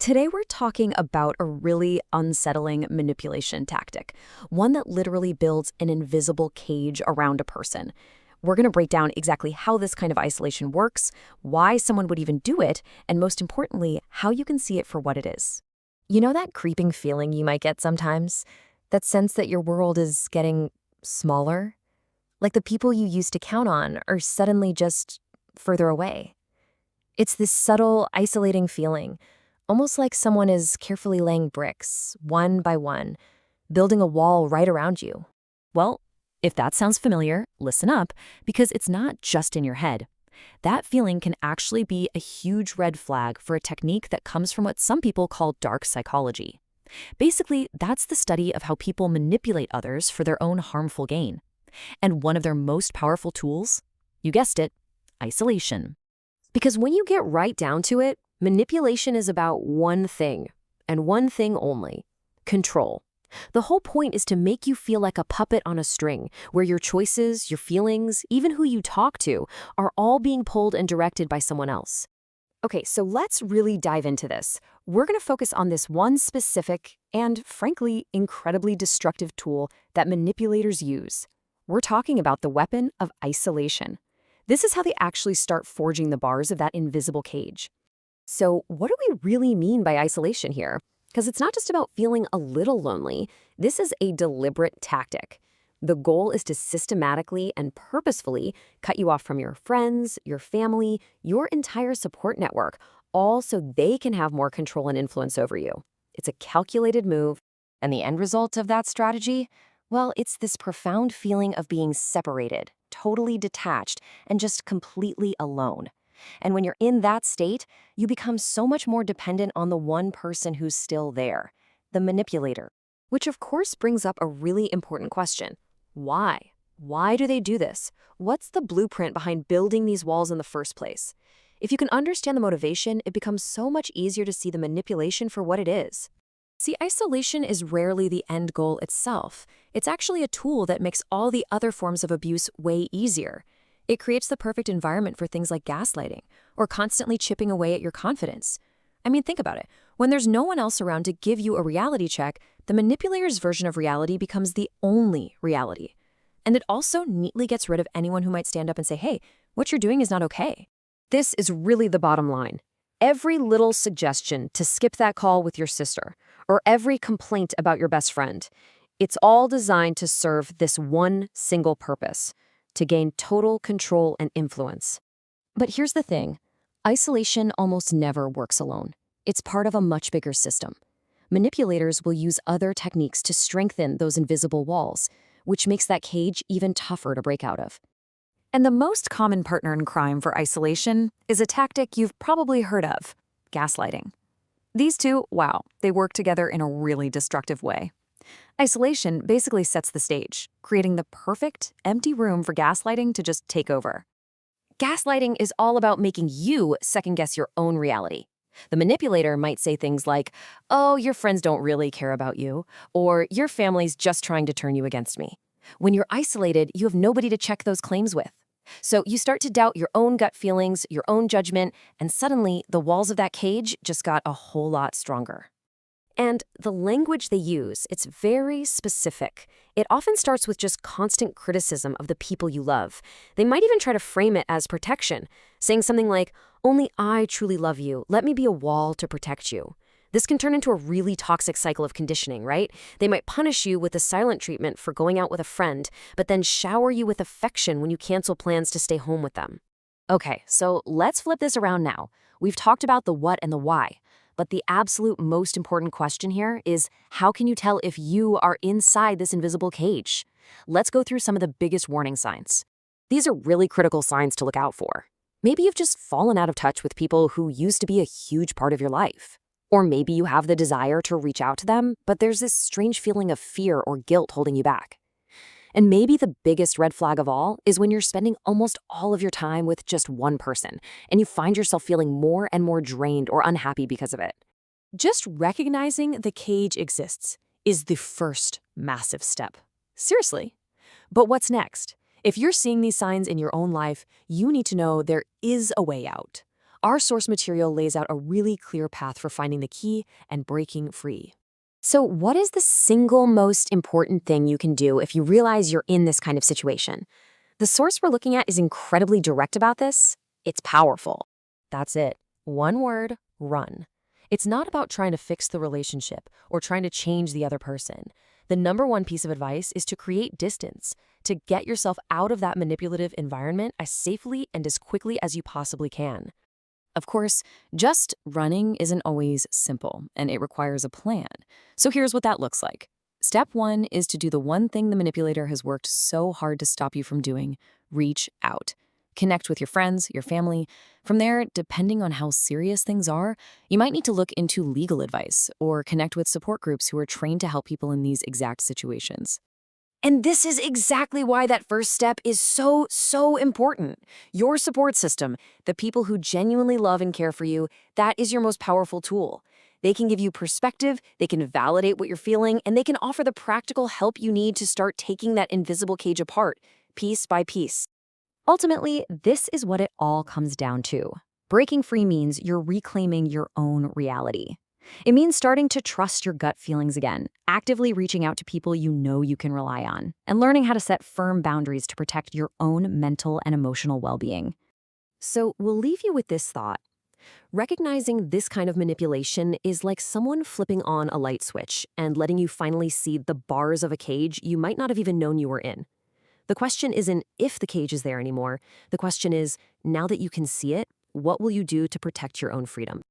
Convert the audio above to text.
Today we're talking about a really unsettling manipulation tactic, one that literally builds an invisible cage around a person. We're going to break down exactly how this kind of isolation works, why someone would even do it, and most importantly, how you can see it for what it is. You know that creeping feeling you might get sometimes? That sense that your world is getting smaller? Like the people you used to count on are suddenly just further away. It's this subtle, isolating feeling, almost like someone is carefully laying bricks, one by one, building a wall right around you. Well, if that sounds familiar, listen up, because it's not just in your head. That feeling can actually be a huge red flag for a technique that comes from what some people call dark psychology. Basically, that's the study of how people manipulate others for their own harmful gain. And one of their most powerful tools? You guessed it, isolation. Because when you get right down to it, manipulation is about one thing, and one thing only: control. The whole point is to make you feel like a puppet on a string, where your choices, your feelings, even who you talk to, are all being pulled and directed by someone else. Okay, so let's really dive into this. We're going to focus on this one specific and, frankly, incredibly destructive tool that manipulators use. We're talking about the weapon of isolation. This is how they actually start forging the bars of that invisible cage. So what do we really mean by isolation here? Because it's not just about feeling a little lonely. This is a deliberate tactic. The goal is to systematically and purposefully cut you off from your friends, your family, your entire support network, all so they can have more control and influence over you. It's a calculated move, and the end result of that strategy? Well, it's this profound feeling of being separated, totally detached, and just completely alone. And when you're in that state, you become so much more dependent on the one person who's still there, the manipulator. Which of course brings up a really important question. Why? Why do they do this? What's the blueprint behind building these walls in the first place? If you can understand the motivation, it becomes so much easier to see the manipulation for what it is. See, isolation is rarely the end goal itself. It's actually a tool that makes all the other forms of abuse way easier. It creates the perfect environment for things like gaslighting or constantly chipping away at your confidence. I mean, think about it. When there's no one else around to give you a reality check, the manipulator's version of reality becomes the only reality. And it also neatly gets rid of anyone who might stand up and say, hey, what you're doing is not okay. This is really the bottom line. Every little suggestion to skip that call with your sister, or every complaint about your best friend, it's all designed to serve this one single purpose: to gain total control and influence. But here's the thing. Isolation almost never works alone. It's part of a much bigger system. Manipulators will use other techniques to strengthen those invisible walls, which makes that cage even tougher to break out of. And the most common partner in crime for isolation is a tactic you've probably heard of: gaslighting. These two, wow, they work together in a really destructive way. Isolation basically sets the stage, creating the perfect, empty room for gaslighting to just take over. Gaslighting is all about making you second-guess your own reality. The manipulator might say things like, oh, your friends don't really care about you, or your family's just trying to turn you against me. When you're isolated, you have nobody to check those claims with. So you start to doubt your own gut feelings, your own judgment, and suddenly the walls of that cage just got a whole lot stronger. And the language they use, it's very specific. It often starts with just constant criticism of the people you love. They might even try to frame it as protection, saying something like, only I truly love you. Let me be a wall to protect you. This can turn into a really toxic cycle of conditioning, right? They might punish you with a silent treatment for going out with a friend, but then shower you with affection when you cancel plans to stay home with them. Okay, so let's flip this around now. We've talked about the what and the why. But the absolute most important question here is, how can you tell if you are inside this invisible cage? Let's go through some of the biggest warning signs. These are really critical signs to look out for. Maybe you've just fallen out of touch with people who used to be a huge part of your life. Or maybe you have the desire to reach out to them, but there's this strange feeling of fear or guilt holding you back. And maybe the biggest red flag of all is when you're spending almost all of your time with just one person, and you find yourself feeling more and more drained or unhappy because of it. Just recognizing the cage exists is the first massive step. Seriously. But what's next? If you're seeing these signs in your own life, you need to know there is a way out. Our source material lays out a really clear path for finding the key and breaking free. So, what is the single most important thing you can do if you realize you're in this kind of situation? The source we're looking at is incredibly direct about this. It's powerful. That's it. One word: run. It's not about trying to fix the relationship or trying to change the other person. The number one piece of advice is to create distance, to get yourself out of that manipulative environment as safely and as quickly as you possibly can. Of course, just running isn't always simple, and it requires a plan. So here's what that looks like. Step 1 is to do the one thing the manipulator has worked so hard to stop you from doing: reach out. Connect with your friends, your family. From there, depending on how serious things are, you might need to look into legal advice or connect with support groups who are trained to help people in these exact situations. And this is exactly why that first step is so important. Your support system, the people who genuinely love and care for you, that is your most powerful tool. They can give you perspective, they can validate what you're feeling, and they can offer the practical help you need to start taking that invisible cage apart, piece by piece. Ultimately, this is what it all comes down to. Breaking free means you're reclaiming your own reality. It means starting to trust your gut feelings again, actively reaching out to people you know you can rely on, and learning how to set firm boundaries to protect your own mental and emotional well-being. So we'll leave you with this thought. Recognizing this kind of manipulation is like someone flipping on a light switch and letting you finally see the bars of a cage you might not have even known you were in. The question isn't if the cage is there anymore. The question is, now that you can see it, what will you do to protect your own freedom?